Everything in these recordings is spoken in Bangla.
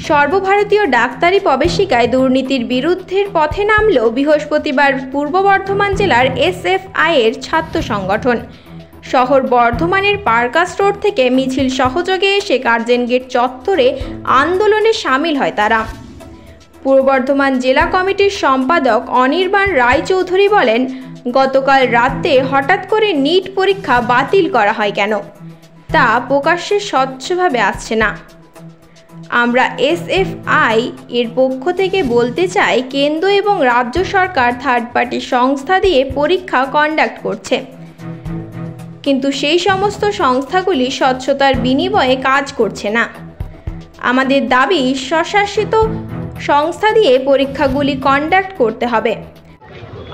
সর্বভারতীয় ডাক্তারি প্রবেশিকায় দুর্নীতির বিরুদ্ধের পথে নামল বৃহস্পতিবার পূর্ব বর্ধমান জেলার এসএফআই এর ছাত্র সংগঠন। শহর বর্ধমানের পার্কাস রোড থেকে মিছিল সহযোগে এসে গার্জেন গেট চত্বরে আন্দোলনে সামিল হয় তারা। পূর্ব বর্ধমান জেলা কমিটির সম্পাদক অনির্বাণ রায়চৌধুরী বলেন, গতকাল রাতে হঠাৎ করে নিট পরীক্ষা বাতিল করা হয় কেন তা প্রকাশ্যে স্বচ্ছভাবে আসছে না। আমরা এসএফআই এর পক্ষ থেকে বলতে চাই, কেন্দ্র এবং রাজ্য সরকার থার্ড পার্টি সংস্থা দিয়ে পরীক্ষা কন্ডাক্ট করছে, কিন্তু সেই সমস্ত সংস্থাগুলি স্বচ্ছতার বিনিময়ে কাজ করছে না। আমাদের দাবি, স্বশাসিত সংস্থা দিয়ে পরীক্ষাগুলি কন্ডাক্ট করতে হবে।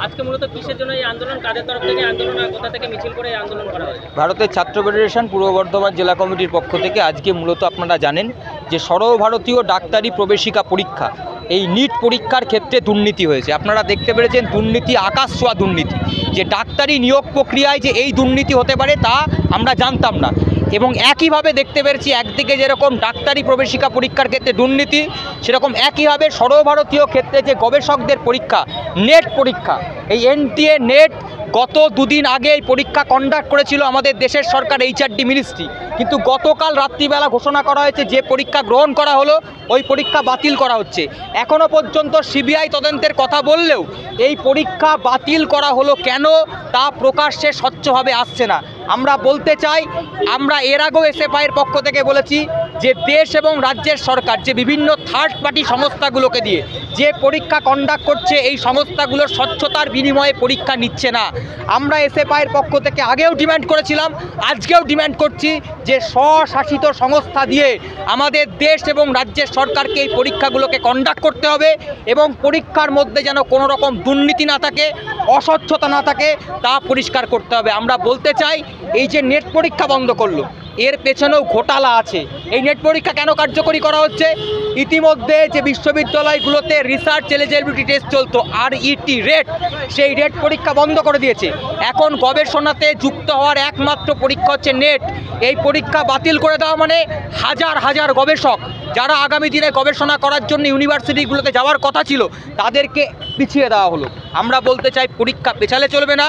আজকে মূলত কিসের জন্য এই আন্দোলন, কাদের তরফ থেকে আন্দোলন, কোথা থেকে মিছিল করে এই আন্দোলন করা হয়েছে? ভারতের ছাত্র ফেডারেশন পূর্ব বর্ধমান জেলা কমিটির পক্ষ থেকে আজকে মূলত আপনারা জানেন যে সর্বভারতীয় ডাক্তারি প্রবেশিকা পরীক্ষা, এই নিট পরীক্ষার ক্ষেত্রে দুর্নীতি হয়েছে। আপনারা দেখতে পেরেছেন দুর্নীতি, আকাশ ছোঁয়া দুর্নীতি। যে ডাক্তারি নিয়োগ প্রক্রিয়ায় যে এই দুর্নীতি হতে পারে তা আমরা জানতাম না। এবং একইভাবে দেখতে পেরেছি একদিকে যেরকম ডাক্তারি প্রবেশিকা পরীক্ষার ক্ষেত্রে দুর্নীতি, সেরকম একইভাবে সর্বভারতীয় ক্ষেত্রে যে গবেষকদের পরীক্ষা, নেট পরীক্ষা, এই এনটিএ নেট গত দুদিন আগে এই পরীক্ষা কন্ডাক্ট করেছিল আমাদের দেশের সরকার, এইচআরডি মিনিস্ট্রি। কিন্তু গতকাল রাত্রিবেলা ঘোষণা করা হয়েছে যে পরীক্ষা গ্রহণ করা হলো ওই পরীক্ষা বাতিল করা হচ্ছে। এখনও পর্যন্ত সিবিআই তদন্তের কথা বললেও এই পরীক্ষা বাতিল করা হলো কেন তা প্রকাশ্যে স্বচ্ছভাবে আসছে না। আমরা বলতে চাই, আমরা এর আগেও এসএফআইয়ের পক্ষ থেকে বলেছি যে দেশ এবং রাজ্যের সরকার যে বিভিন্ন থার্ড পার্টি সংস্থাগুলোকে দিয়ে যে পরীক্ষা কন্ডাক্ট করছে, এই সংস্থাগুলোর স্বচ্ছতার বিনিময়ে পরীক্ষা নিচ্ছে না। আমরা এসএফআইয়ের পক্ষ থেকে আগেও ডিমান্ড করেছিলাম, আজকেও ডিমান্ড করছি যে স্বশাসিত সংস্থা দিয়ে আমাদের দেশ এবং রাজ্যের সরকারকে এই পরীক্ষাগুলোকে কন্ডাক্ট করতে হবে এবং পরীক্ষার মধ্যে যেন কোনো রকম দুর্নীতি না থাকে, অস্বচ্ছতা না থাকে তা পরিষ্কার করতে হবে। আমরা বলতে চাই, এই যে নেট পরীক্ষা বন্ধ করলো এর পেছনেও ঘোটালা আছে। এই নেট পরীক্ষা কেন কার্যকরী করা হচ্ছে? ইতিমধ্যে যে বিশ্ববিদ্যালয়গুলোতে রিসার্চ এলিজিবিলিটি টেস্ট চলতো, আরইটি রেট, সেই রেট পরীক্ষা বন্ধ করে দিয়েছে। এখন গবেষণাতে যুক্ত হওয়ার একমাত্র পরীক্ষা হচ্ছে নেট। এই পরীক্ষা বাতিল করে দেওয়া মানে হাজার হাজার গবেষক যারা আগামী দিনে গবেষণা করার জন্য ইউনিভার্সিটিগুলোতে যাওয়ার কথা ছিল তাদেরকে পিছিয়ে দেওয়া হলো। আমরা বলতে চাই, পরীক্ষা পেছালে চলবে না।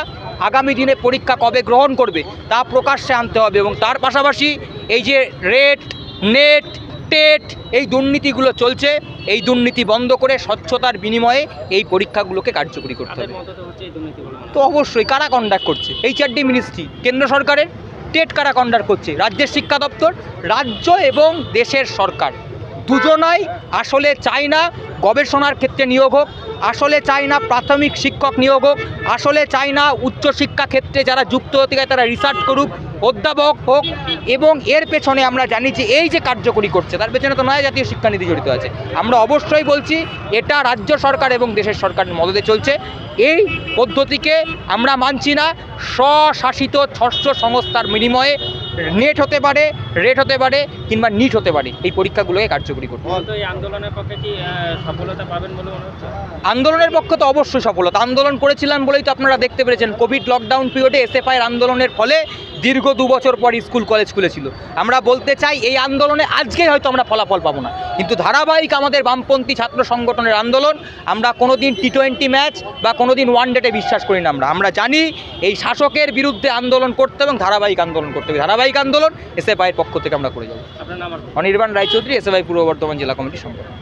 আগামী দিনে পরীক্ষা কবে গ্রহণ করবে তা প্রকাশ্যে আনতে হবে এবং তার পাশাপাশি এই যে রেট, নেট, টেট, এই দুর্নীতিগুলো চলছে, এই দুর্নীতি বন্ধ করে স্বচ্ছতার বিনিময়ে এই পরীক্ষাগুলোকে কার্যকরী করতে হবে। তো অবশ্যই কারা কন্ডাক্ট করছে? এইচআরডি মিনিস্ট্রি, কেন্দ্র সরকারের। টেট কারা কন্ডাক্ট করছে? রাজ্যের শিক্ষা দপ্তর। রাজ্য এবং দেশের সরকার দুজনাই আসলে চায় না গবেষণার ক্ষেত্রে নিয়োগ হোক, আসলে চায় না প্রাথমিক শিক্ষক নিয়োগ হোক, আসলে চায় না উচ্চশিক্ষা ক্ষেত্রে যারা যুক্ত হতে গেছে তারা রিসার্চ করুক, অধ্যাপক হোক। এবং এর পেছনে আমরা জানি যে এই যে কার্যকরী করছে তার পেছনে তো নয় জাতীয় শিক্ষানীতি জড়িত আছে। আমরা অবশ্যই বলছি এটা রাজ্য সরকার এবং দেশের সরকারের মদদে চলছে। এই পদ্ধতিকে আমরা মানছি না। স্বশাসিত ষষ্ঠ সংস্থার বিনিময়ে নেট হতে পারে, রেট হতে পারে, কিংবা নিট হতে পারে, এই পরীক্ষাগুলোকে কার্যকরী করতে হবে। এই আন্দোলনের পক্ষে কি সফলতা পাবেন বলে মনে হচ্ছে? আন্দোলনের পক্ষে তো অবশ্যই সফলতা। আন্দোলন করেছিলাম বলেই তো আপনারা দেখতে পেরেছেন কোভিড লকডাউন পিরিয়ডে এসএফআইয়ের আন্দোলনের ফলে দীর্ঘ 2 বছর পর স্কুল কলেজ খুলেছিল। আমরা বলতে চাই, এই আন্দোলনে আজকেই হয়তো আমরা ফলাফল পাবো না, কিন্তু ধারাবাহিক আমাদের বামপন্থী ছাত্র সংগঠনের আন্দোলন। আমরা কোনোদিন টি20 ম্যাচ বা কোনোদিন ওয়ানডেতে বিশ্বাস করি না। আমরা জানি এই শাসকের বিরুদ্ধে আন্দোলন করতে এবং ধারাবাহিক আন্দোলন করতে হবে। ধারাবাহিক আন্দোলন এসএফআইয়ের পক্ষ থেকে আমরা করে যাব। আপনার নাম? অনির্বাণ রায়চৌধুরী, এসএফআই পূর্ব বর্ধমান জেলা কমিটির সম্পাদক।